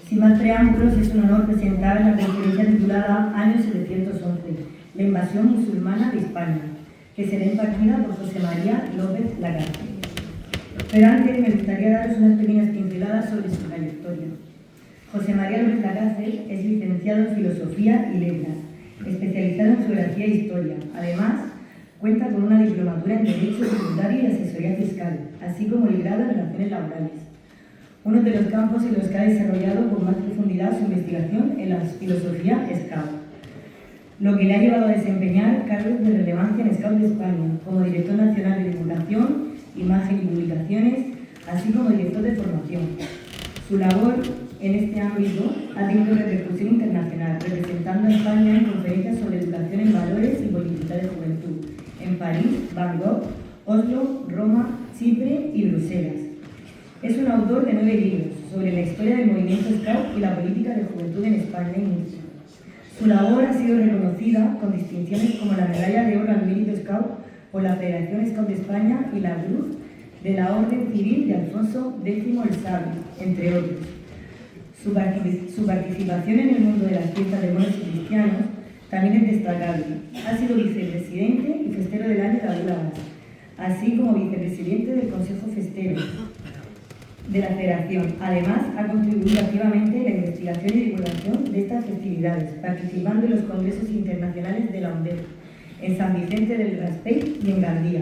Sin más preámbulos, es un honor presentar la conferencia titulada Año 711, la invasión musulmana de España, que será impartida por José María López Lagarde. Pero antes me gustaría daros unas pequeñas pinceladas sobre su trayectoria. José María López Lagarde es licenciado en Filosofía y Letras, especializado en Geografía e Historia. Además, cuenta con una diplomatura en Derecho Tributario y Asesoría Fiscal, así como el grado en Relaciones Laborales. Uno de los campos en los que ha desarrollado con más profundidad su investigación en la filosofía Scout, lo que le ha llevado a desempeñar cargos de relevancia en Scout de España, como Director Nacional de Divulgación, Imagen y Publicaciones, así como Director de Formación. Su labor en este ámbito ha tenido repercusión internacional, representando a España en conferencias sobre educación en valores y política de juventud, en París, Bangkok, Oslo, Roma, Chipre y Bruselas. Es un autor de 9 libros sobre la historia del movimiento Scout y la política de juventud en España y Murcia. Su labor ha sido reconocida con distinciones como la Medalla de Oro al Mérito Scout por la Federación Scout de España y la Cruz de la Orden Civil de Alfonso X el Sabio, entre otros. Su participación en el mundo de las fiestas de moros y cristianos también es destacable. Ha sido vicepresidente y festero del año de Aguiladas, así como vicepresidente del Consejo Festero de la Federación. Además, ha contribuido activamente en la investigación y divulgación de estas festividades, participando en los congresos internacionales de la UNDEF, en San Vicente del Raspeig y en Gandía.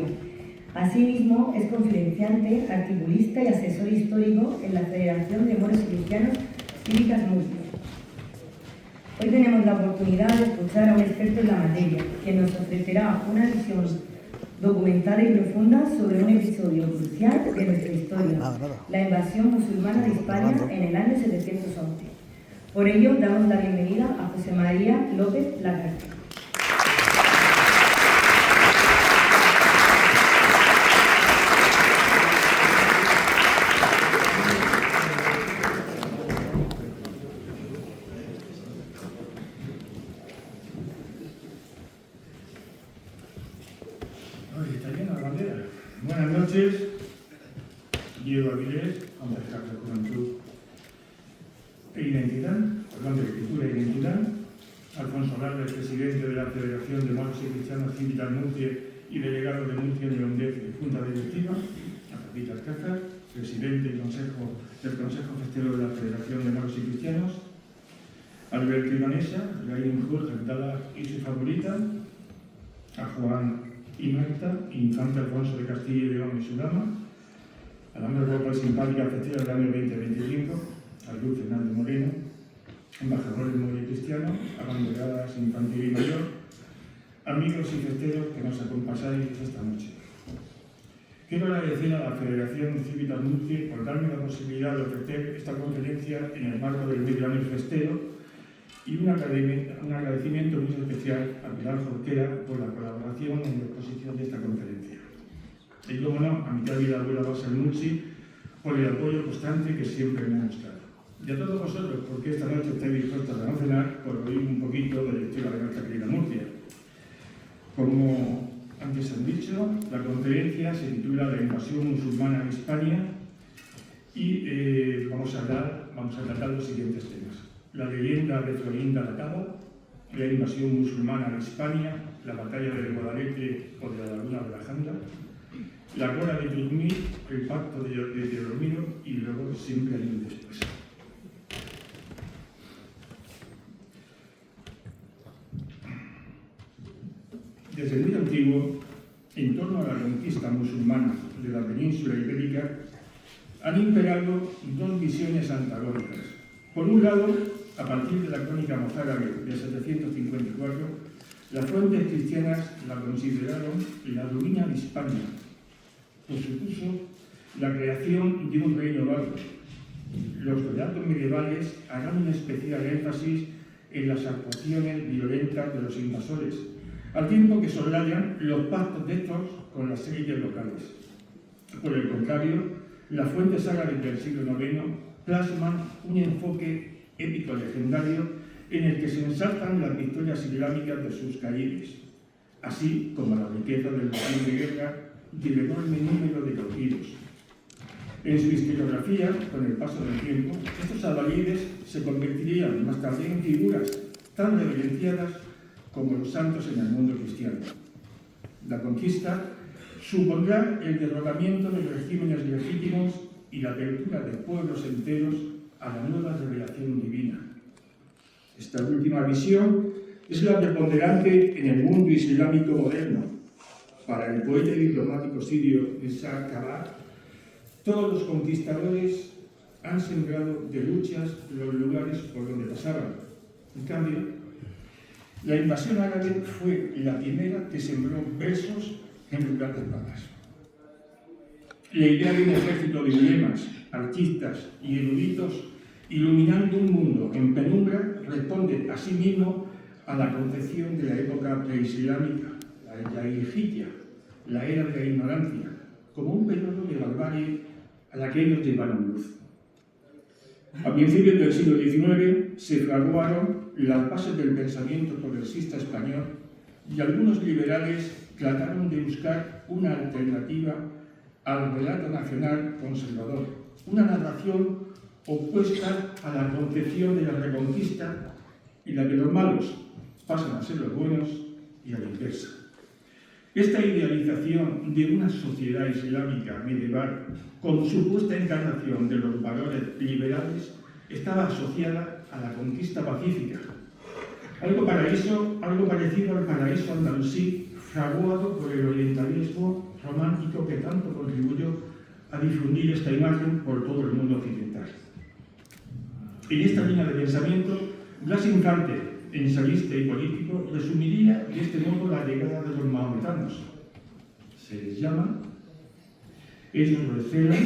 Asimismo, es conferenciante, articulista y asesor histórico en la Federación de Moros y Cristianos Cívicas Murcia. Hoy tenemos la oportunidad de escuchar a un experto en la materia, que nos ofrecerá una visión documentada y profunda sobre un episodio crucial de nuestra historia, la invasión musulmana de España en el año 711. Por ello, damos la bienvenida a José María López Lagarde. Buenas noches, Diego Avilés, concejal de Juventud e Identidad, perdón, de Cultura e Identidad, Alfonso Galvez, presidente de la Federación de Moros y Cristianos Cívicas Murcia y delegado de Murcia en la UNDEF y Junta Directiva, Pepita Alcázar, presidente del Consejo Festero de la Federación de Moros y Cristianos, Alberto Ivanesa, Gaín Jorge, Dada y su favorita, a Juan y Marta, Infante Alfonso de Castilla y León y su dama, a la más guapa y simpática festera del año 2025, a Luz Fernández Moreno, embajadores moros y cristianos, abanderadas infantil y mayor, amigos y festeros que nos acompañáis esta noche. Quiero agradecer a la Federación Cívica Murcia por darme la posibilidad de ofrecer esta conferencia en el marco del medio año festero y un agradecimiento muy especial a Pilar Jorquera por la colaboración en la exposición de esta conferencia. Y como no, a mi tía vida abuela Basa Murci por el apoyo constante que siempre me ha mostrado. Y a todos vosotros, porque esta noche estáis dispuestos a no cenar por oír un poquito de la historia de nuestra querida Murcia. Como antes han dicho, la conferencia se titula La invasión musulmana en España y vamos a tratar los siguientes temas. La leyenda de Florinda la Cava, la invasión musulmana en España, la batalla del Guadalete o de la Laguna de la Janda, la Gora de Turmí, el pacto de Teodomiro y luego siempre hay un después. Desde muy antiguo, en torno a la conquista musulmana de la península ibérica, han imperado dos visiones antagónicas. Por un lado, a partir de la crónica mozárabe de 754, las fuentes cristianas la consideraron la ruina de España, pues supuso la creación de un reino bárbaro. Los relatos medievales harán un especial énfasis en las actuaciones violentas de los invasores, al tiempo que soslayan los pactos de estos con las élites locales. Por el contrario, las fuentes árabes del siglo IX plasman un enfoque épico legendario en el que se ensalzan las victorias islámicas de sus caídes, así como la riqueza del botín de guerra y el enorme número de cautidos. En su historiografía, con el paso del tiempo, estos albañiles se convertirían más tarde en figuras tan reverenciadas como los santos en el mundo cristiano. La conquista supondrá el derrocamiento de los regímenes legítimos y la apertura de pueblos enteros a la nueva revelación divina. Esta última visión es la preponderante en el mundo islámico moderno. Para el poeta y diplomático sirio Isaac Kabar, todos los conquistadores han sembrado de luchas los lugares por donde pasaban. En cambio, la invasión árabe fue la primera que sembró versos en lugar de espadas. La idea de un ejército de ulemas, artistas y eruditos iluminando un mundo en penumbra responde asimismo a la concepción de la época preislámica, la Hijiya, la era de la ignorancia, como un periodo de barbarie a la que ellos llevaron luz. A principios del siglo XIX se fraguaron las bases del pensamiento progresista español y algunos liberales trataron de buscar una alternativa al relato nacional conservador, una narración opuesta a la concepción de la reconquista y la que los malos pasan a ser los buenos y a la inversa. Esta idealización de una sociedad islámica medieval con supuesta encarnación de los valores liberales estaba asociada a la conquista pacífica, algo parecido al paraíso andalusí fraguado por el orientalismo romántico que tanto contribuyó a difundir esta imagen por todo el mundo occidental. En esta línea de pensamiento, Blas Infante, ensayista y político, resumiría de este modo la llegada de los mahometanos. Se les llama, ellos recelan,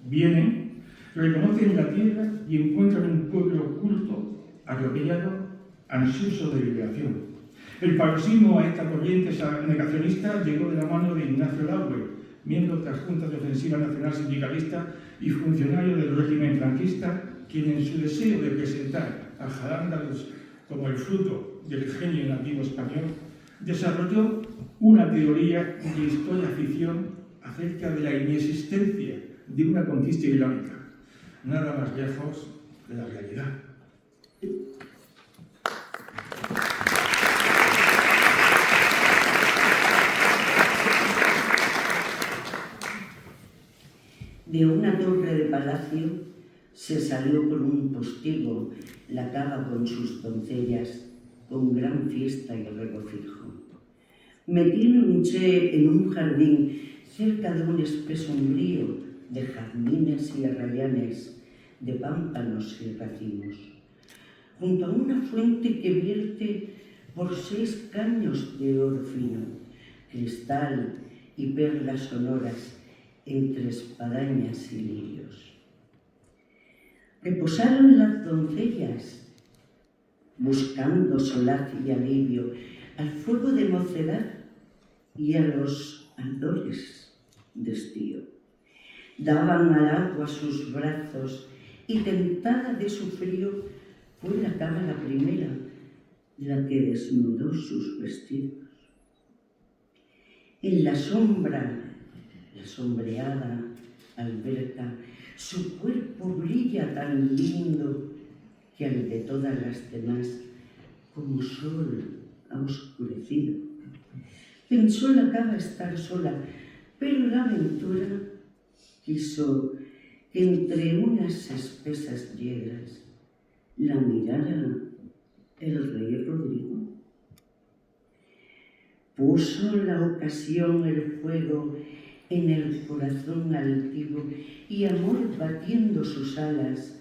vienen, reconocen la tierra y encuentran un pueblo oculto, atropellado, ansioso de liberación. El paroxismo a esta corriente negacionista llegó de la mano de Ignacio Laue, miembro de la Junta de Ofensiva Nacional Sindicalista y funcionario del régimen franquista, quien en su deseo de presentar a Al-Ándalus como el fruto del genio nativo español, desarrolló una teoría de historia-ficción acerca de la inexistencia de una conquista islámica, nada más lejos de la realidad. De una torre de palacio se salió por un postigo la cava con sus doncellas, con gran fiesta y regocijo. Metieron un che en un jardín cerca de un espeso umbrío de jazmines y arrayanes, de pámpanos y racimos, junto a una fuente que vierte por 6 caños de oro fino, cristal y perlas sonoras entre espadañas y lirios. Reposaron las doncellas, buscando solaz y alivio al fuego de mocedad y a los ardores de estío. Daban al agua sus brazos y, tentada de su frío, fue la cava la primera, la que desnudó sus vestidos. En la sombra, la sombreada alberca, su cuerpo brilla tan lindo que al de todas las demás como sol ha oscurecido. Pensó la cava estar sola, pero la aventura quiso que entre unas espesas yedras la mirara el rey Rodrigo. Puso la ocasión el fuego en el corazón altivo y amor batiendo sus alas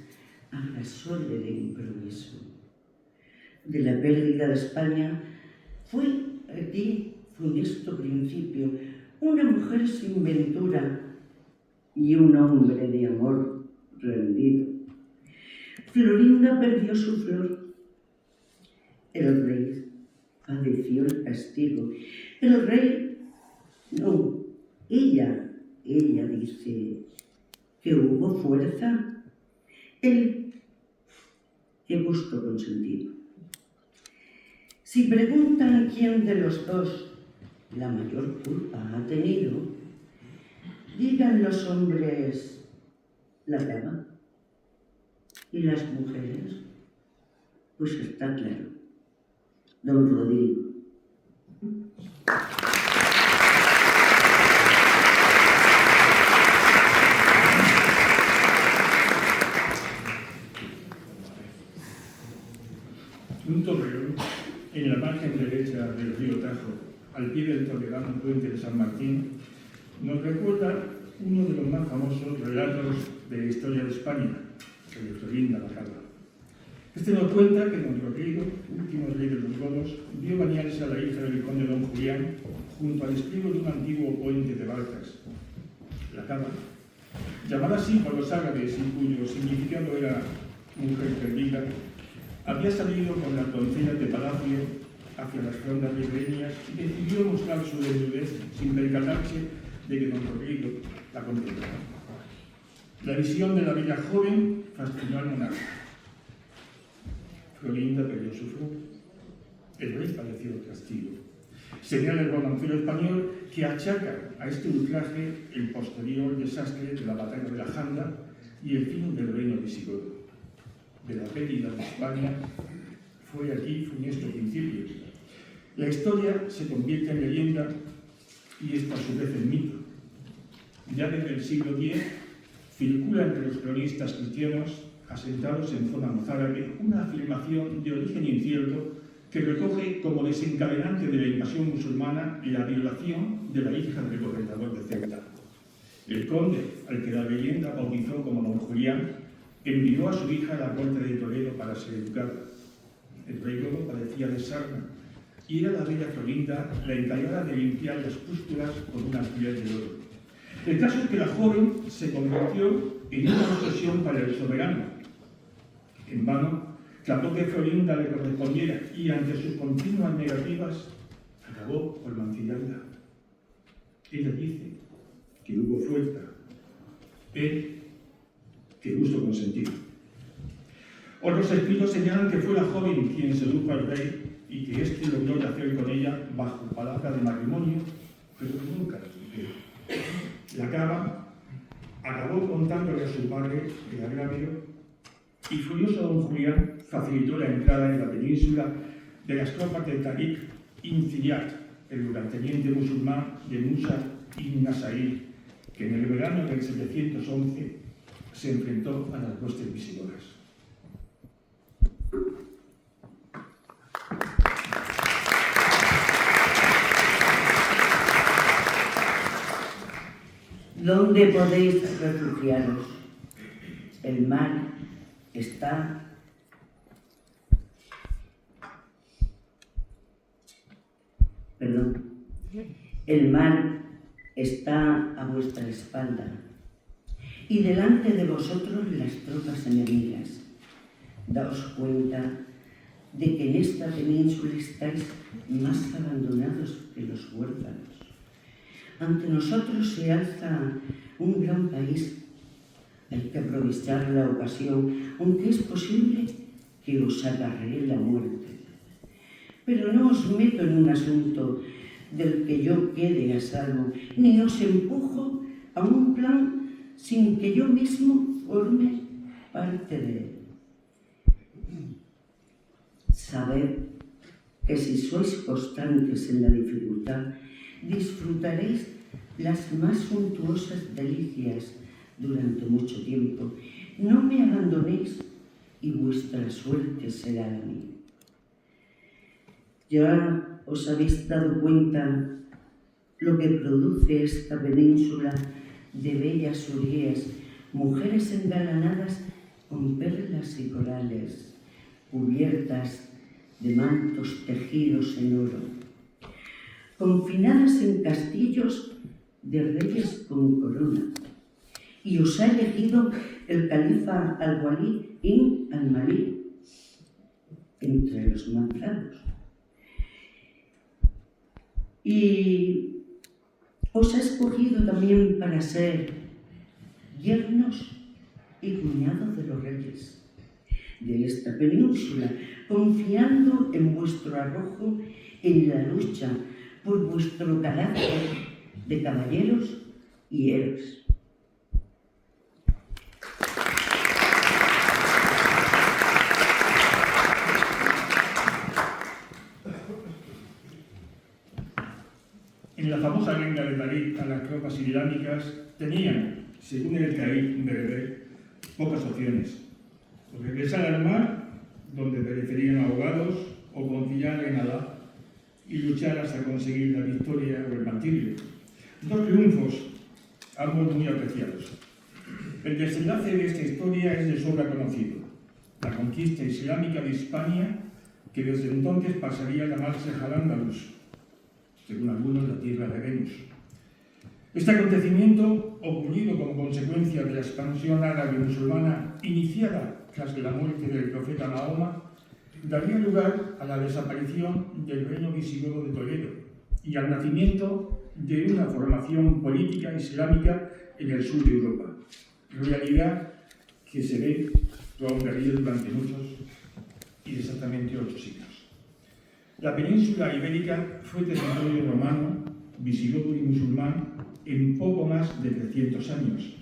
abrasóle de improviso. De la pérdida de España fue allí funesto principio, una mujer sin ventura y un hombre de amor rendido. Florinda perdió su flor, el rey padeció el castigo. El rey, no, ella dice que hubo fuerza, él que gusto consentido. Si preguntan quién de los dos la mayor culpa ha tenido, Digan los hombres la cama y las mujeres, pues está claro. Don Rodrigo. Un torreón en la margen derecha del río Tajo, al pie del toledano puente de San Martín, nos recuerda uno de los más famosos relatos de la historia de España, el de Florinda la Calva. Este nos cuenta que don Rodrigo, último rey de los godos, vio bañarse a la hija del conde don Julián junto al estribo de un antiguo puente de barcas, la Cava, llamada así por los árabes y cuyo significado era mujer perdida. Había salido con las doncellas de palacio hacia las frondas ribereñas y decidió mostrar su desnudez sin percatarse de que don Rodrigo la contemplaba. La visión de la bella joven fascinó al monarca. Florinda perdió su flor. El rey padeció el castigo. Señala el romancero español que achaca a este ultraje el posterior desastre de la batalla de la Janda y el fin del reino visigodo. De la pérdida de España fue aquí funesto principio. La historia se convierte en leyenda y esta a su vez en mito. Ya desde el siglo X circula entre los cronistas cristianos asentados en zona mozárabe una afirmación de origen incierto que recoge como desencadenante de la invasión musulmana la violación de la hija del gobernador de Ceuta. El conde, al que la leyenda bautizó como don Julián, envió a su hija a la corte de Toledo para ser educada. El rey godo padecía de sarna y era la bella Florinda la encargada de limpiar las pústulas con un alfiler de oro. El caso es que la joven se convirtió en una obsesión para el soberano. En vano trató que Florinda le correspondiera y ante sus continuas negativas acabó por mancillarla. Ella dice que hubo suelta, él que gusto consentido. Otros escritos señalan que fue la joven quien sedujo al rey y que éste logró nacer con ella bajo palabra de matrimonio, pero que nunca la cumplió. La Cava acabó contándole a su padre el agravio y furioso don Julián facilitó la entrada en la península de las tropas de Tariq ibn Ziyad, el lugarteniente musulmán de Musa ibn Nasair, que en el verano del 711 se enfrentó a las huestes visigodas. ¿Dónde podéis refugiaros? El mar está El mar está a vuestra espalda y delante de vosotros las tropas enemigas. Daos cuenta de que en esta península estáis más abandonados que los huérfanos. Ante nosotros se alza un gran país. Hay que aprovechar la ocasión, aunque es posible que os agarre la muerte. Pero no os meto en un asunto del que yo quede a salvo, ni os empujo a un plan sin que yo mismo forme parte de él. Sabed que si sois constantes en la dificultad, disfrutaréis las más suntuosas delicias durante mucho tiempo. No me abandonéis y vuestra suerte será la mía. Ya os habéis dado cuenta lo que produce esta península de bellas orillas, mujeres engalanadas con perlas y corales, cubiertas de mantos tejidos en oro, confinadas en castillos de reyes con corona. Y os ha elegido el califa al-Walí ibn al-Malik entre los mandados. Y os ha escogido también para ser yernos y cuñados de los reyes de esta península, confiando en vuestro arrojo en la lucha por vuestro carácter de caballeros y Eros. En la famosa arenga de Tarik a las tropas islámicas tenían, según el Tarik bereber, pocas opciones: o regresar al mar, donde perecerían ahogados, o confiar en Alá y luchar hasta conseguir la victoria o el martirio. Dos triunfos, ambos muy apreciados. El desenlace de esta historia es de sobra conocido: la conquista islámica de Hispania, que desde entonces pasaría a llamarse Al-Ándalus, según algunos la tierra de Venus. Este acontecimiento, ocurrido como consecuencia de la expansión árabe musulmana iniciada tras la muerte del profeta Mahoma, daría lugar a la desaparición del reino visigodo de Toledo y al nacimiento de una formación política islámica en el sur de Europa, realidad que se ve prolongaría durante muchos y exactamente 8 siglos. La península ibérica fue territorio romano, visigodo y musulmán en poco más de 300 años.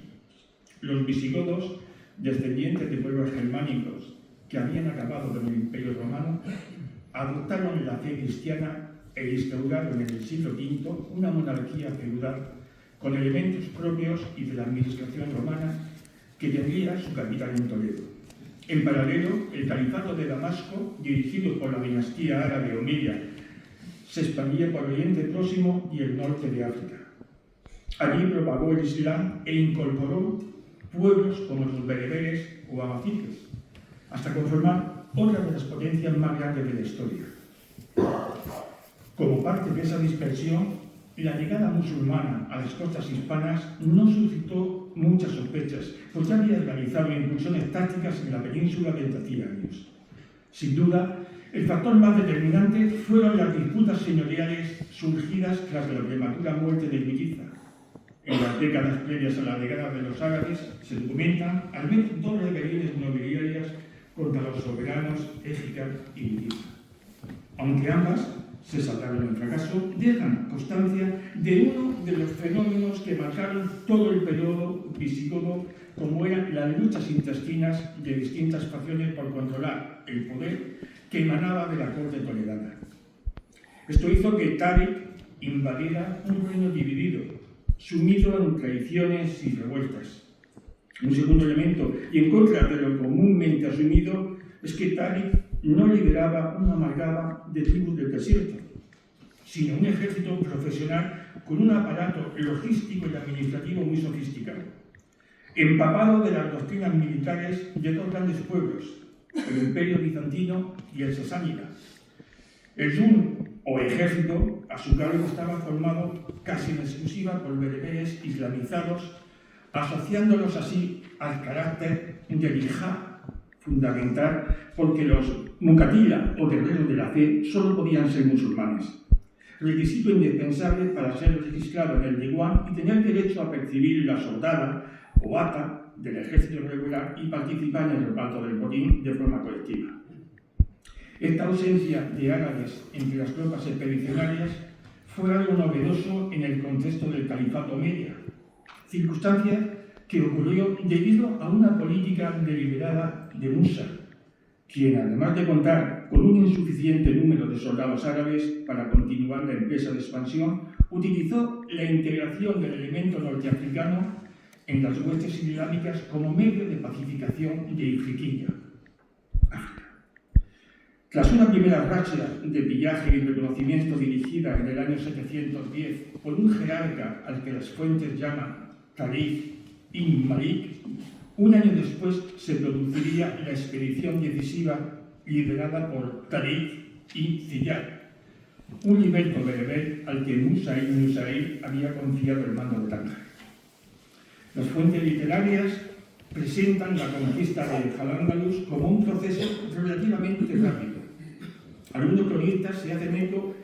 Los visigodos, descendientes de pueblos germánicos que habían acabado con el Imperio Romano, adoptaron la fe cristiana e instauraron en el siglo V una monarquía feudal con elementos propios y de la administración romana que tendría su capital en Toledo. En paralelo, el califato de Damasco, dirigido por la dinastía árabe omeya, se expandía por Oriente Próximo y el norte de África. Allí propagó el Islam e incorporó pueblos como los bereberes o amaziques, hasta conformar otra de las potencias más grandes de la historia. Como parte de esa dispersión, la llegada musulmana a las costas hispanas no suscitó muchas sospechas, pues ya había realizado incursiones tácticas en la península desde hacía años. Sin duda, el factor más determinante fueron las disputas señoriales surgidas tras la prematura muerte de Melliza. En las décadas previas a la llegada de los árabes se documentan al menos 2 rebeliones nobiliarias contra los soberanos Égica y Melliza. Aunque ambas se saldaron en fracaso, dejan constancia de uno de los fenómenos que marcaron todo el periodo visigodo, como eran las luchas intestinas de distintas facciones por controlar el poder que emanaba de la corte toledana. Esto hizo que Tarik invadiera un reino dividido, sumido en traiciones y revueltas. Un segundo elemento, y en contra de lo comúnmente asumido, es que Tarik no lideraba una amalgama de tribus del desierto, sino un ejército profesional con un aparato logístico y administrativo muy sofisticado, empapado de las doctrinas militares de 2 grandes pueblos, el Imperio Bizantino y el Sasánida. El Yum, o ejército, a su cargo estaba formado casi en exclusiva por bereberes islamizados, asociándolos así al carácter del Ijá fundamental, porque los mucatila o guerreros de la fe solo podían ser musulmanes, requisito indispensable para ser registrado en el Diwan y tener derecho a percibir la soldada o ata del ejército regular y participar en el reparto del botín de forma colectiva. Esta ausencia de árabes entre las tropas expedicionarias fue algo novedoso en el contexto del califato omeya, circunstancia que ocurrió debido a una política deliberada de Musa, quien, además de contar con un insuficiente número de soldados árabes para continuar la empresa de expansión, utilizó la integración del elemento norteafricano en las huestes islámicas como medio de pacificación de Ifriqiya, África. Tras una primera racha de pillaje y reconocimiento dirigida en el año 710 por un jerarca al que las fuentes llaman Tariq ibn Malik, un año después se produciría la expedición decisiva liderada por Tariq ibn Ziyad, un liberto bereber al que Musa ibn Nusair había confiado el mando de Tánger. Las fuentes literarias presentan la conquista de Al-Ándalus como un proceso relativamente rápido. Algunos cronistas se hacen eco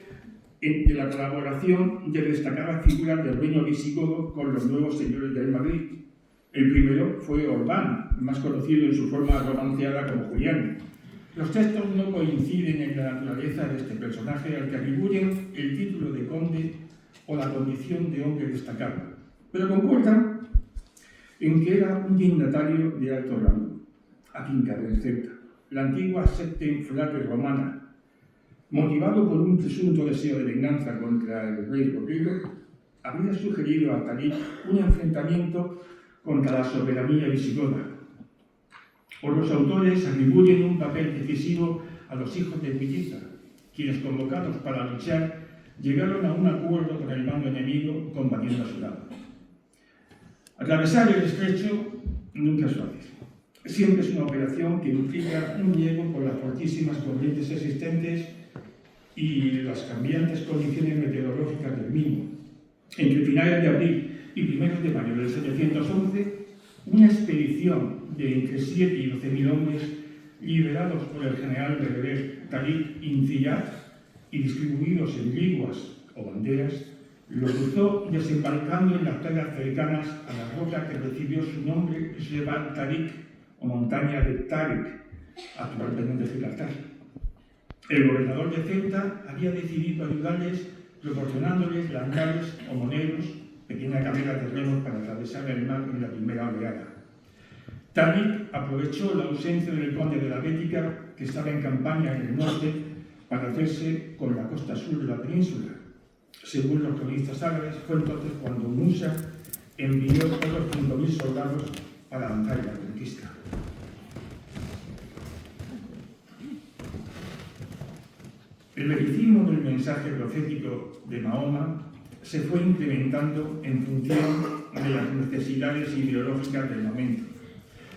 de la colaboración de destacadas figuras del reino visigodo con los nuevos señores del Madrid. El primero fue Orbán, más conocido en su forma romanceada como Julián. Los textos no coinciden en la naturaleza de este personaje al que atribuyen el título de conde o la condición de hombre destacado. pero concuerdan en que era un dignatario de alto rango, afincado en Ceuta, la antigua Septem Flaque romana, motivado por un presunto deseo de venganza contra el rey Rodrigo, había sugerido a Tariq un enfrentamiento contra la soberanía visigoda. Por los autores atribuyen un papel decisivo a los hijos de Huitiza, quienes, convocados para luchar, llegaron a un acuerdo con el bando enemigo combatiendo a su lado. Atravesar el estrecho nunca es fácil. Siempre es una operación que implica un riesgo por las fortísimas corrientes existentes y las cambiantes condiciones meteorológicas del mismo. Entre finales de abril y primeros de mayo del 711, una expedición de entre 7 y 12.000 hombres, liderados por el general bereber Tariq ibn Ziyad y distribuidos en liguas o banderas, lo cruzó desembarcando en las playas cercanas a la roca que recibió su nombre, Jebel Tariq, o montaña de Tariq, actualmente de Gibraltar. El gobernador de Ceuta había decidido ayudarles proporcionándoles lancares o moneros, pequeñas carreras de remos para atravesar el mar en la primera oleada. Tariq aprovechó la ausencia del conde de la Bética, que estaba en campaña en el norte, para hacerse con la costa sur de la península. Según los cronistas árabes, fue entonces cuando Musa envió otros 5.000 soldados para avanzar en la conquista. El vericismo del mensaje profético de Mahoma se fue incrementando en función de las necesidades ideológicas del momento,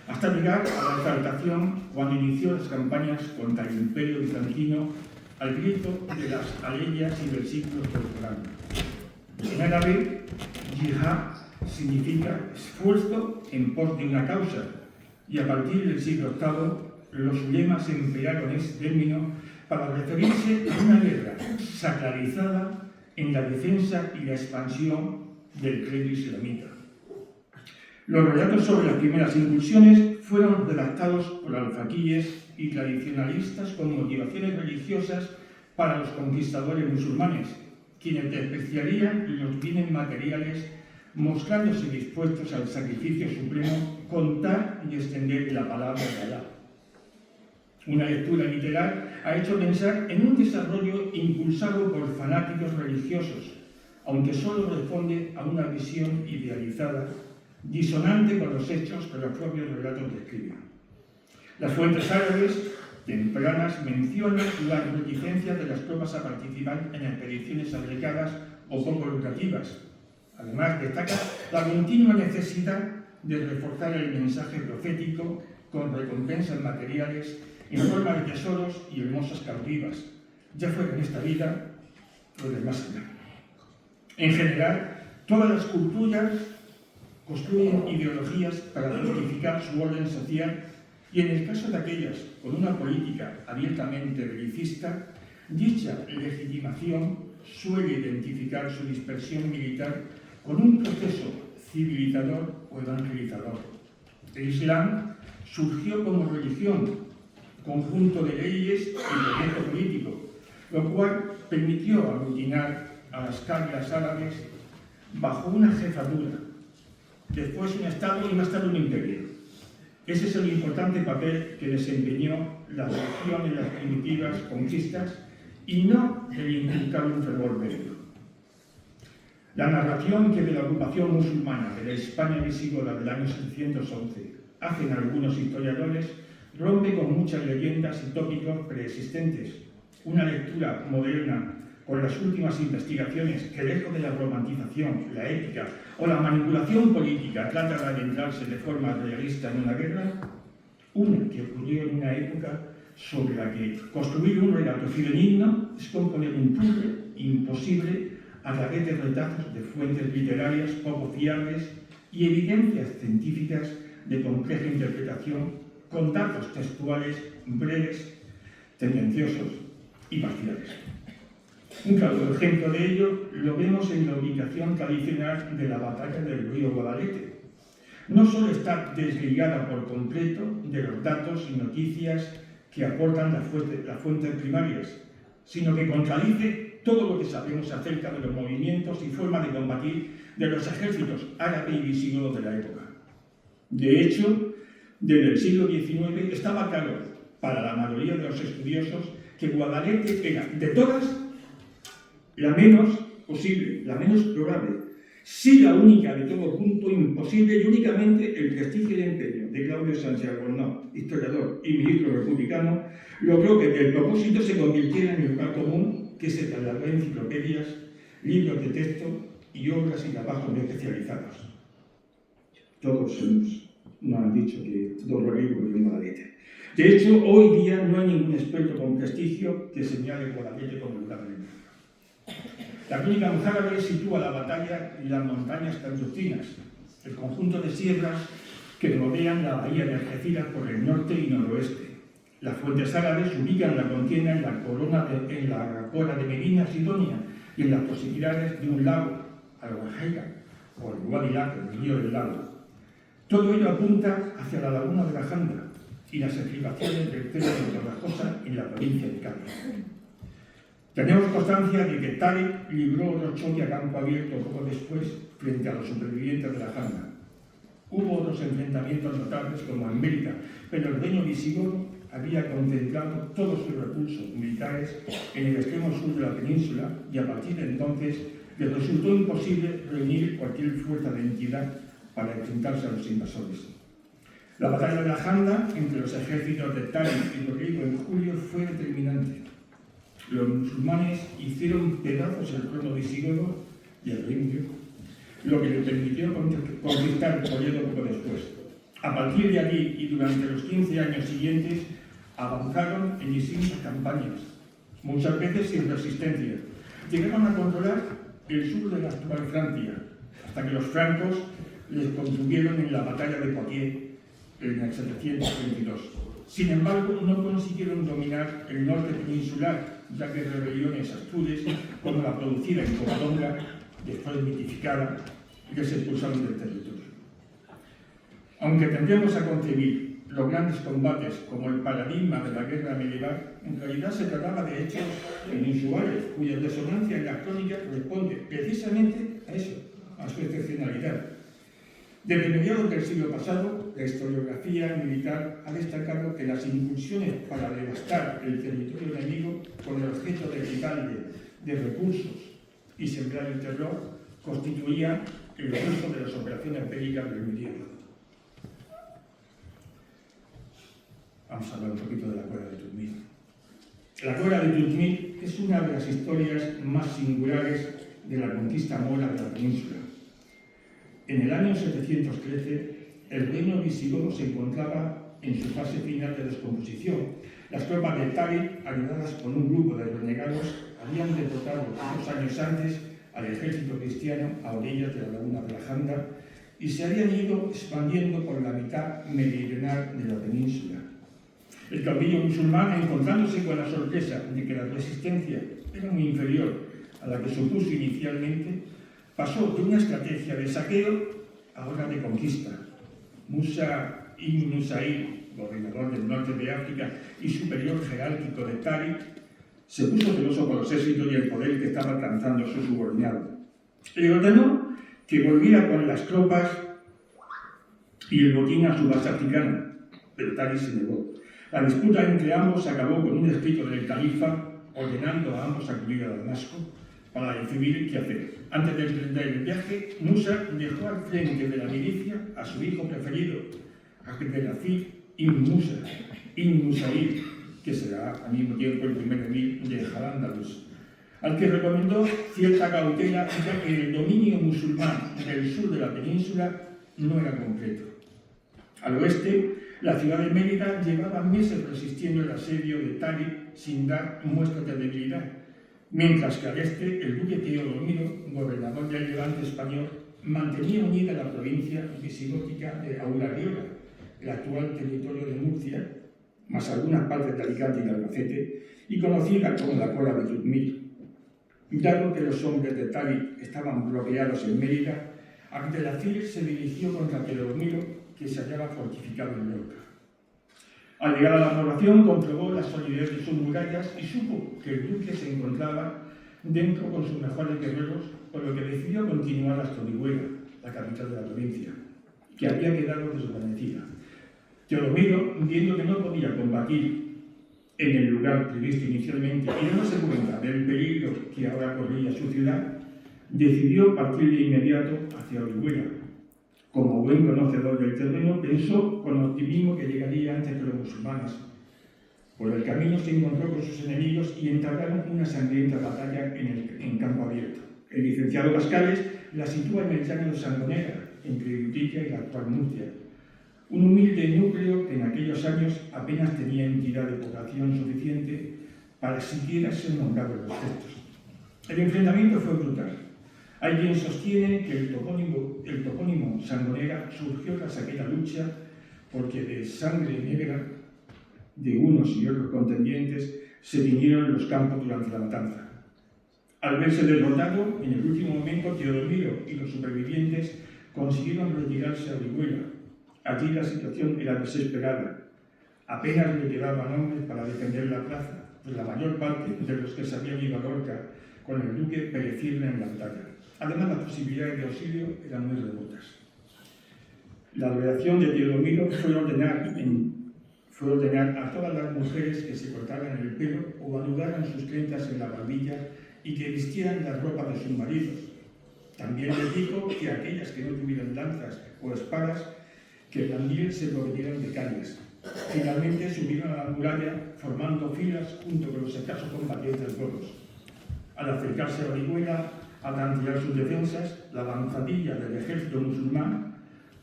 hasta llegar a la exaltación cuando inició las campañas contra el Imperio bizantino al grito de las aleyas y versículos del Corán. En árabe, yihad significa esfuerzo en pos de una causa, y a partir del siglo VIII los ulemas emplearon este término para referirse a una guerra sacralizada en la defensa y la expansión del credo islamita. Los relatos sobre las primeras incursiones fueron redactados por alfaquíes y tradicionalistas con motivaciones religiosas para los conquistadores musulmanes, quienes despreciarían los bienes materiales, mostrándose dispuestos al sacrificio supremo, contar y extender la palabra de Alá. Una lectura literal ha hecho pensar en un desarrollo impulsado por fanáticos religiosos, aunque solo responde a una visión idealizada, disonante con los hechos que los propios relatos describen. Las fuentes árabes tempranas mencionan las reticencias de las tropas a participar en expediciones arriesgadas o poco lucrativas. Además, destaca la continua necesidad de reforzar el mensaje profético con recompensas materiales en forma de tesoros y hermosas cautivas, ya fuera en esta vida o del más allá. En general, todas las culturas construyen ideologías para justificar su orden social y en el caso de aquellas con una política abiertamente belicista, dicha legitimación suele identificar su dispersión militar con un proceso civilizador o evangelizador. El Islam surgió como religión, conjunto de leyes y proyecto político, lo cual permitió aglutinar a las cálidas árabes bajo una jefatura, después un estado y más tarde un imperio. Ese es el importante papel que desempeñó la religión en las primitivas conquistas y no el inculcar un fervor bélico. La narración que de la ocupación musulmana de la España visigoda del año 711 hacen algunos historiadores rompe con muchas leyendas y tópicos preexistentes. Una lectura moderna con las últimas investigaciones que, lejos de la romantización, la ética o la manipulación política, trata de adentrarse de forma realista en una guerra, una que ocurrió en una época sobre la que construir un relato fidedigno es componer un puzzle imposible a través de retazos de fuentes literarias poco fiables y evidencias científicas de compleja interpretación con datos textuales breves, tendenciosos y parciales. Un claro ejemplo de ello lo vemos en la ubicación tradicional de la batalla del río Guadalete. No solo está desligada por completo de los datos y noticias que aportan las fuentes primarias, sino que contradice todo lo que sabemos acerca de los movimientos y formas de combatir de los ejércitos árabe y visigodo de la época. De hecho, desde el siglo XIX estaba claro para la mayoría de los estudiosos que Guadalete era, de todas, la menos posible, la menos probable, sí la única de todo punto imposible, y únicamente el prestigio y empeño de Claudio Sánchez Albornoz, historiador y ministro republicano, logró que del propósito se convirtiera en el lugar común que se trasladó en enciclopedias, libros de texto y obras y trabajos muy especializados. Todos nos han dicho que todos los libros de Guadalete. De hecho, hoy día no hay ningún experto con prestigio que señale Guadalete como lugar del mundo. La crónica mozárabe sitúa la batalla en las montañas Tanducinas, el conjunto de sierras que rodean la bahía de Algeciras por el norte y noroeste. Las fuentes árabes ubican la contienda en la cora de Medina Sidonia y en las proximidades de un lago, Al-Waheira, o el Guadilá, el río del lago. Todo ello apunta hacia la laguna de la Janda y las estribaciones del cerro de Torrejosa en la provincia de Cádiz. Tenemos constancia de que Táriq libró otro choque a campo abierto poco después frente a los supervivientes de la Janda. Hubo otros enfrentamientos notables como en Mérida, pero el reino visigodo había concentrado todos sus recursos militares en el extremo sur de la península y a partir de entonces les resultó imposible reunir cualquier fuerza de entidad para enfrentarse a los invasores. La batalla de la Janda entre los ejércitos de Táriq y Rodrigo en julio fue determinante. Los musulmanes hicieron pedazos el trono visigodo y el reino, lo que le permitió conquistar Toledo poco después. A partir de allí y durante los 15 años siguientes avanzaron en distintas campañas, muchas veces sin resistencia. Llegaron a controlar el sur de la actual Francia, hasta que los francos les contuvieron en la batalla de Poitiers en el 722. Sin embargo, no consiguieron dominar el norte peninsular, ya que rebeliones astuces, como la producida en Covadonga, después mitificada, les expulsaron del territorio. Aunque tendemos a concebir los grandes combates como el paradigma de la guerra medieval, en realidad se trataba de hechos peninsulares, cuya resonancia en las crónicas responde precisamente a eso, a su excepcionalidad. Desde mediados del siglo pasado, la historiografía militar ha destacado que las incursiones para devastar el territorio enemigo con el objeto de quitarle de recursos y sembrar el terror constituían el grueso de las operaciones bélicas del medievo. Vamos a hablar un poquito de la cueva de Tutmil. La cueva de Tutmil es una de las historias más singulares de la conquista mora de la península. En el año 713, el reino visigodo se encontraba en su fase final de descomposición. Las tropas de Táriq, ayudadas por un grupo de renegados, habían derrotado 2 años antes al ejército cristiano a orillas de la laguna de la Janda y se habían ido expandiendo por la mitad meridional de la península. El caudillo musulmán, encontrándose con la sorpresa de que la resistencia era muy inferior a la que supuso inicialmente, pasó de una estrategia de saqueo a una de conquista. Musa ibn Nusair, gobernador del norte de África y superior jerárquico de Táriq, se puso celoso por los éxitos y el poder que estaba alcanzando su subordinado. Le ordenó que volviera con las tropas y el botín a su base africana, pero Táriq se negó. La disputa entre ambos acabó con un escrito del califa ordenando a ambos acudir a Damasco para decidir qué hacer. Antes de emprender el viaje, Musa dejó al frente de la milicia a su hijo preferido, Abdelaziz ibn Musa, ibn Nusair, que será al mismo tiempo el primer emir de Al-Ándalus, al que recomendó cierta cautela ya que el dominio musulmán del sur de la península no era completo. Al oeste, la ciudad de Mérida llevaba meses resistiendo el asedio de Táriq sin dar muestras de debilidad, mientras que al este, el duque Teodomiro, gobernador del Levante español, mantenía unida la provincia visigótica de Aurariola, el actual territorio de Murcia, más algunas partes de Alicante y de Albacete, y conocida como la Cueva de Tutmil. Dado que los hombres de Táriq estaban bloqueados en Mérida, Abdelaziz se dirigió contra Teodomiro, que se hallaba fortificado en Lorca. Al llegar a la población, comprobó la solidez de sus murallas y supo que el duque se encontraba dentro con sus mejores guerreros, por lo que decidió continuar hasta Orihuela, la capital de la provincia, que había quedado desvanecida. Teodomiro, viendo que no podía combatir en el lugar previsto inicialmente y dándose cuenta del peligro que ahora corría su ciudad, decidió partir de inmediato hacia Orihuela. Como buen conocedor del terreno, pensó con optimismo que llegaría antes que los musulmanes. Por el camino se encontró con sus enemigos y entablaron una sangrienta batalla en campo abierto. El licenciado Pascales la sitúa en el llano de Sangonera, entre Utilla y la actual Murcia, un humilde núcleo que en aquellos años apenas tenía entidad de población suficiente para siquiera ser nombrado en los textos. El enfrentamiento fue brutal. Hay quien sostiene que el topónimo Sangonera surgió tras aquella lucha porque de sangre negra de unos y otros contendientes se tiñeron los campos durante la matanza. Al verse derrotado, en el último momento Teodomiro y los supervivientes consiguieron retirarse a Orihuela. Allí la situación era desesperada. Apenas le quedaban hombres para defender la plaza, pues la mayor parte de los que se habían ido a Lorca con el duque perecieron en la batalla. Además, las posibilidades de auxilio eran muy remotas. La redacción de Teodomiro fue ordenar a todas las mujeres que se cortaran el pelo o anudaran sus trenzas en la barbilla y que vistieran las ropas de sus maridos. También les dijo que aquellas que no tuvieran lanzas o espadas, que también se proveyeran de cañas. Finalmente subieron a la muralla formando filas junto con los escasos combatientes godos. Al acercarse a Orihuela a tantear sus defensas, la avanzadilla del ejército musulmán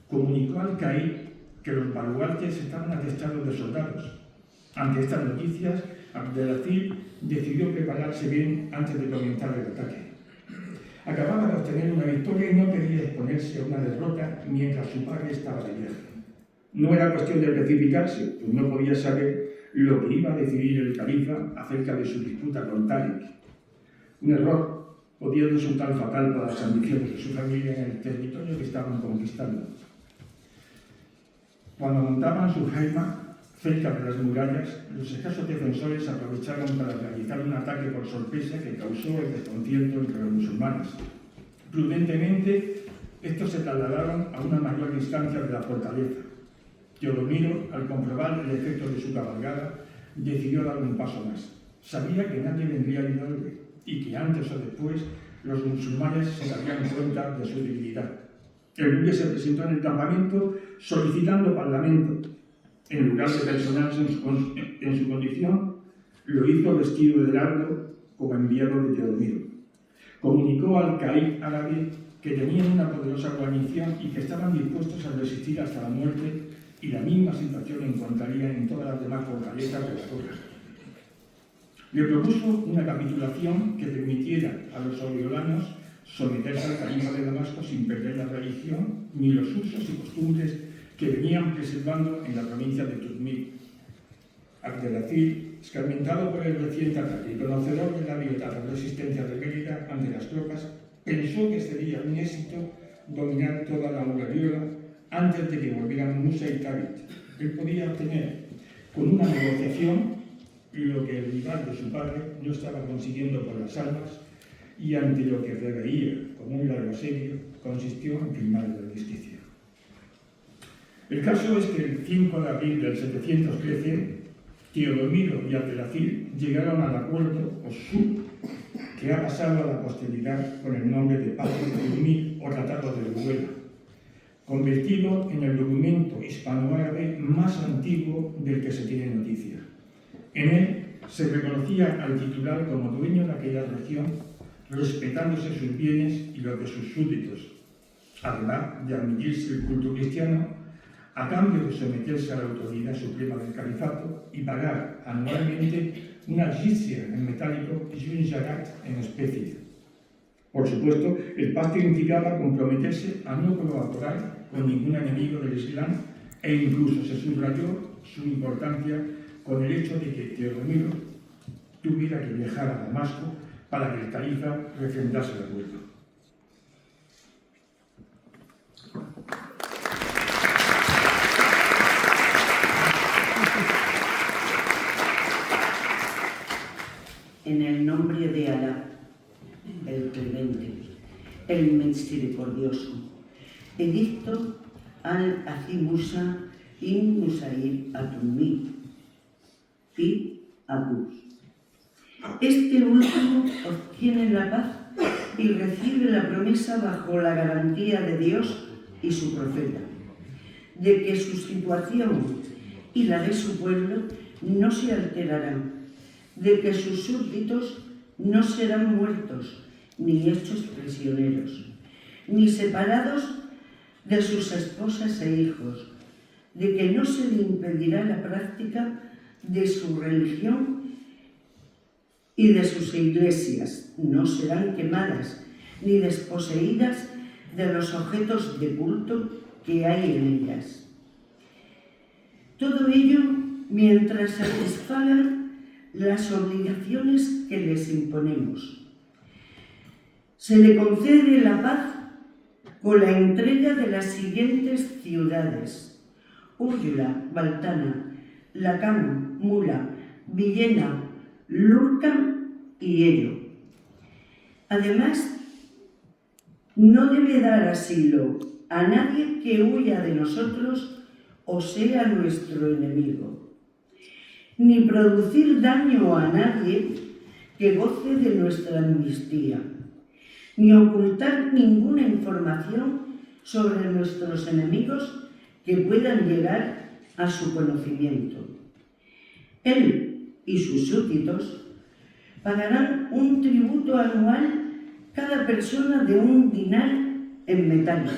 comunicó al caí que los baluartes estaban atestados de soldados. Ante estas noticias, Abdelaziz decidió prepararse bien antes de comenzar el ataque. Acababa de obtener una victoria y no quería exponerse a una derrota mientras su padre estaba de viaje. No era cuestión de precipitarse, pues no podía saber lo que iba a decidir el califa acerca de su disputa con Tariq. Un error podía resultar fatal para las ambiciones de su familia en el territorio que estaban conquistando. Cuando montaban su jaima cerca de las murallas, los escasos defensores aprovecharon para realizar un ataque por sorpresa que causó el desconcierto entre los musulmanes. Prudentemente, estos se trasladaron a una mayor distancia de la fortaleza. Teodomiro, al comprobar el efecto de su cabalgada, decidió dar un paso más. Sabía que nadie vendría a ayudarle y que antes o después los musulmanes se darían cuenta de su debilidad. El duque se presentó en el campamento solicitando parlamento. En lugar de personarse en su condición, lo hizo vestido de largo como enviado de Teodomiro. Comunicó al caí árabe que tenían una poderosa guarnición y que estaban dispuestos a resistir hasta la muerte, y la misma situación encontraría en todas las demás fortalezas de la zona. Le propuso una capitulación que permitiera a los oriolanos someterse al califa de Damasco sin perder la religión ni los usos y costumbres que venían preservando en la provincia de Turmí. Abdelaziz, escarmentado por el reciente ataque y conocedor de la abigarrada resistencia rebélica ante las tropas, pensó que sería un éxito dominar toda la murallola antes de que volvieran Musa y Thabit. Él podía obtener con una negociación lo que el rival de su padre no estaba consiguiendo por las armas, y ante lo que reveía como un largo asedio, consistió en firmar el armisticio. El caso es que el 5 de abril del 713, Teodomiro y Abdelaziz llegaron al acuerdo Osú, que ha pasado a la posteridad con el nombre de Pacto de Turmí o Tratado de Orihuela, convertido en el documento hispanoárabe más antiguo del que se tiene noticia. En él se reconocía al titular como dueño de aquella región, respetándose sus bienes y los de sus súbditos, además de admitirse el culto cristiano a cambio de someterse a la autoridad suprema del califato y pagar anualmente una jizya en metálico y un zakat en especie. Por supuesto, el pacto implicaba comprometerse a no colaborar con ningún enemigo del Islam, e incluso se subrayó su importancia con el hecho de que Teodomiro tuviera que viajar a Damasco para que el califa refrendase el acuerdo. En el nombre de Alá, el misericordioso. Edicto al-Haji Musa in Musaib Atummi y Abus. Este último obtiene la paz y recibe la promesa bajo la garantía de Dios y su profeta, de que su situación y la de su pueblo no se alterarán, de que sus súbditos no serán muertos, ni hechos prisioneros, ni separados de sus esposas e hijos, de que no se le impedirá la práctica de su religión y de sus iglesias, no serán quemadas ni desposeídas de los objetos de culto que hay en ellas. Todo ello mientras satisfagan las obligaciones que les imponemos. Se le concede la paz con la entrega de las siguientes ciudades: Úrgula, Baltana, Lacam, Mula, Villena, Lurca y Ello. Además, no debe dar asilo a nadie que huya de nosotros o sea nuestro enemigo, ni producir daño a nadie que goce de nuestra amnistía, ni ocultar ninguna información sobre nuestros enemigos que puedan llegar a su conocimiento. Él y sus súbditos pagarán un tributo anual cada persona de 1 dinar en metálico,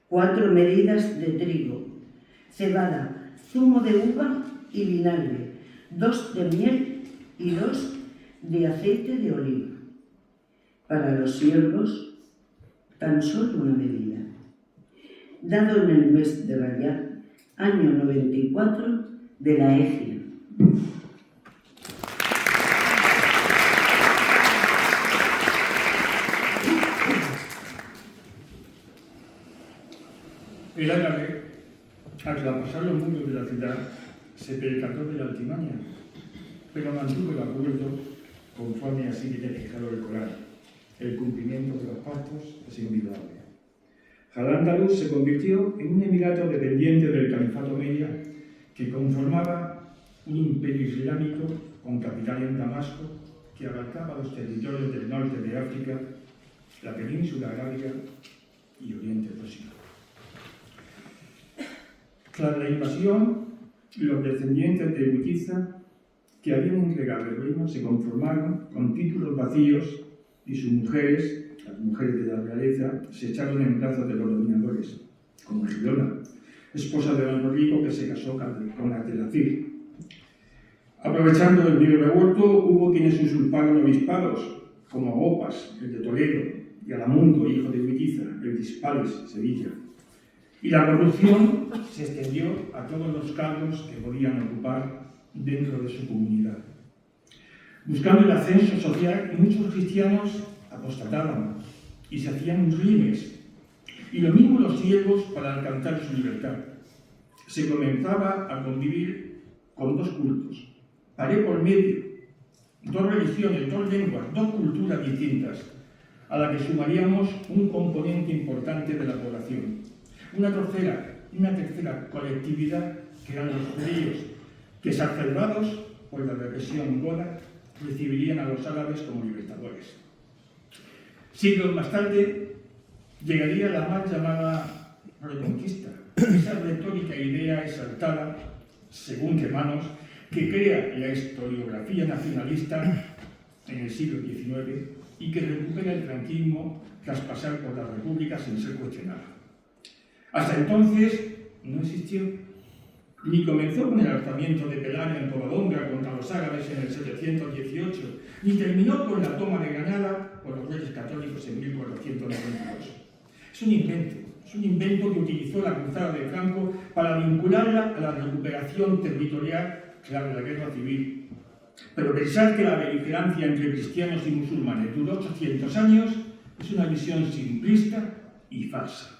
4 medidas de trigo, cebada, zumo de uva y vinagre, 2 de miel y 2 de aceite de oliva. Para los siervos, tan solo 1 medida. Dado en el mes de Rayab, año 94 de la Égira. El árabe, al traspasar los muros de la ciudad, se percató de la altimaña, pero mantuvo el acuerdo conforme así que tiene fijado el Corán. El cumplimiento de los pactos es inviolable. Al-Ándalus se convirtió en un emirato dependiente del califato media que conformaba un imperio islámico con capital en Damasco que abarcaba los territorios del norte de África, la península arábiga y Oriente Próximo. Tras la invasión, los descendientes de Witiza, que habían entregado el reino, se conformaron con títulos vacíos y sus mujeres, las mujeres de la realeza, se echaron en brazos de los dominadores, como Girona, esposa de don Rodrigo, que se casó con Abdelazir. Aprovechando el río revuelto, hubo quienes usurparon obispados, como Opas, el de Toledo, y Alamundo, hijo de Witiza, el de Hispales, Sevilla. Y la corrupción se extendió a todos los cargos que podían ocupar dentro de su comunidad. Buscando el ascenso social, muchos cristianos apostataban y se hacían muslimes, y lo mismo los siervos para alcanzar su libertad. Se comenzaba a convivir con 2 cultos, pared por medio, 2 religiones, 2 lenguas, 2 culturas distintas, a la que sumaríamos un componente importante de la población. Una tercera colectividad, que eran los judíos, que, exacerbados por la represión goda, recibirían a los árabes como libertadores. Siglos más tarde llegaría la mal llamada Reconquista, esa retórica idea exaltada, según Quemanos, que crea la historiografía nacionalista en el siglo XIX y que recupera el franquismo tras pasar por la República sin ser cuestionada. Hasta entonces no existió, ni comenzó con el alzamiento de Pelayo en Covadonga contra los árabes en el 718, ni terminó con la toma de Granada por los reyes católicos en 1492. Es un invento que utilizó la cruzada de Franco para vincularla a la recuperación territorial tras la guerra civil. Pero pensar que la beligerancia entre cristianos y musulmanes duró 800 años es una visión simplista y falsa.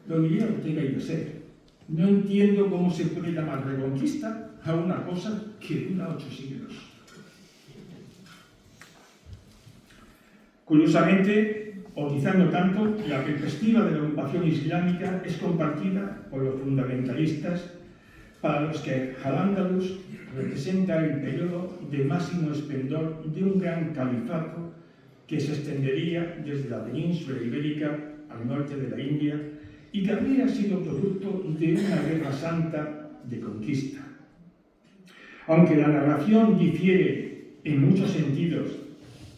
Lo diría Ortega y Gasset. No entiendo cómo se puede llamar reconquista a una cosa que dura 8 siglos. Curiosamente, o quizás no tanto, la perspectiva de la ocupación islámica es compartida por los fundamentalistas, para los que Al-Ándalus representa el periodo de máximo esplendor de un gran califato que se extendería desde la península ibérica al norte de la India y que habría sido producto de una guerra santa de conquista. Aunque la narración difiere en muchos sentidos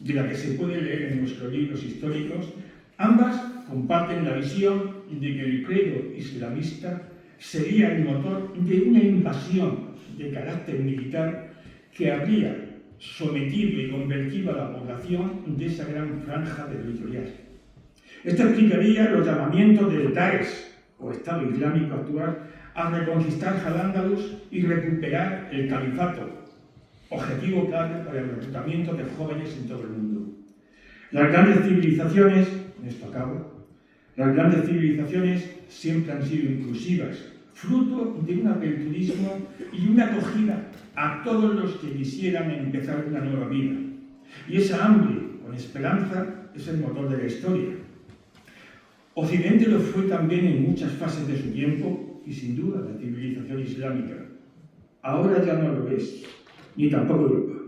de la que se puede leer en nuestros libros históricos, ambas comparten la visión de que el credo islamista sería el motor de una invasión de carácter militar que habría sometido y convertido a la población de esa gran franja territorial. Esto explicaría los llamamientos del Daesh, o Estado Islámico actual, a reconquistar Al-Ándalus y recuperar el califato, objetivo clave para el reclutamiento de jóvenes en todo el mundo. Las grandes civilizaciones, en esto acabo, las grandes civilizaciones siempre han sido inclusivas, fruto de un aperturismo y una acogida a todos los que quisieran empezar una nueva vida. Y esa hambre con esperanza es el motor de la historia. Occidente lo fue también en muchas fases de su tiempo y sin duda la civilización islámica. Ahora ya no lo es, ni tampoco Europa.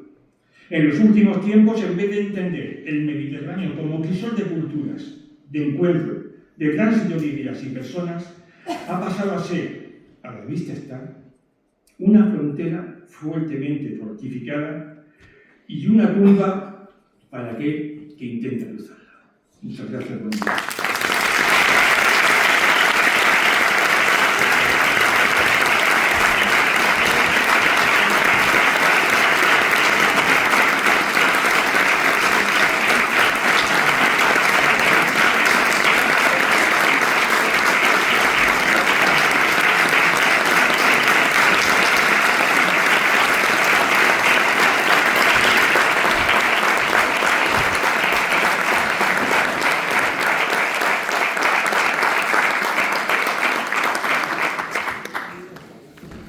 En los últimos tiempos, en vez de entender el Mediterráneo como crisol de culturas, de encuentro, de tránsito de ideas y personas, ha pasado a ser, a la vista está, una frontera fuertemente fortificada y una tumba para aquel que intenta cruzarla. Muchas gracias, buen día.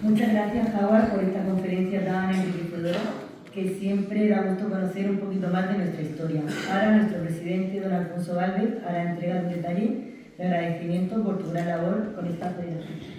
Muchas gracias, Howard, por esta conferencia tan enriquecedora, que siempre da gusto conocer un poquito más de nuestra historia. Ahora nuestro presidente, don Alfonso Gálvez, hará entrega de un detalle de agradecimiento por tu gran labor con esta federación.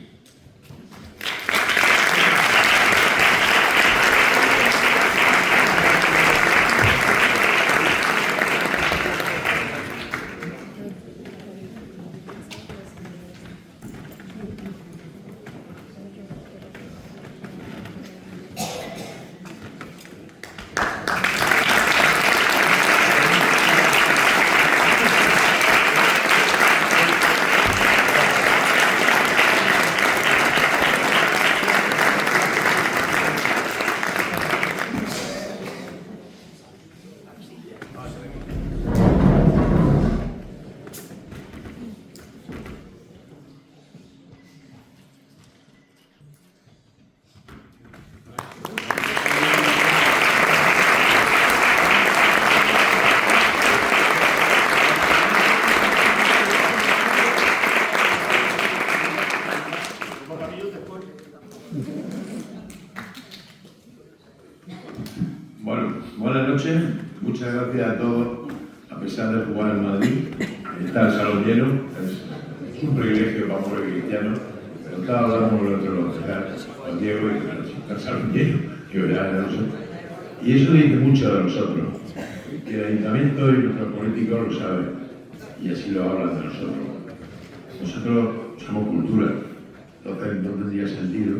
Bueno, buenas noches, muchas gracias a todos, a pesar de jugar en Madrid, está el salón lleno, es un privilegio para un pueblo cristiano, pero estaba hablando con con Diego y está el salón lleno, que ya no sé. Y eso dice mucho de nosotros, que el ayuntamiento y nuestros políticos lo saben, y así lo hablan de nosotros. Nosotros somos cultura, entonces no tendría sentido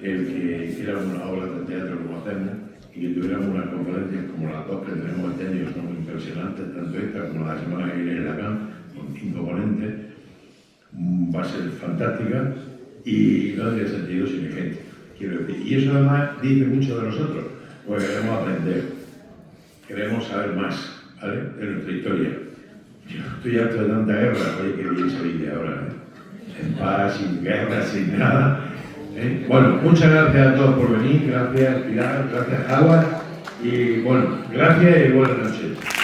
el que hiciéramos una obra de teatro como hacemos y que tuviéramos unas conferencias como las dos que tenemos este año, que son impresionantes, tanto esta como la semana que viene en Lacan, con 5 ponentes, va a ser fantástica y no tendría sentido sin gente, quiero decir. Y eso además dice mucho de nosotros, porque queremos aprender, queremos saber más, ¿vale?, de nuestra historia. Yo estoy harto de tanta guerra, oye, que bien se vive ahora, en paz, sin guerra, sin nada. Bueno, muchas gracias a todos por venir, gracias Pilar, gracias Howard, y bueno, gracias y buenas noches.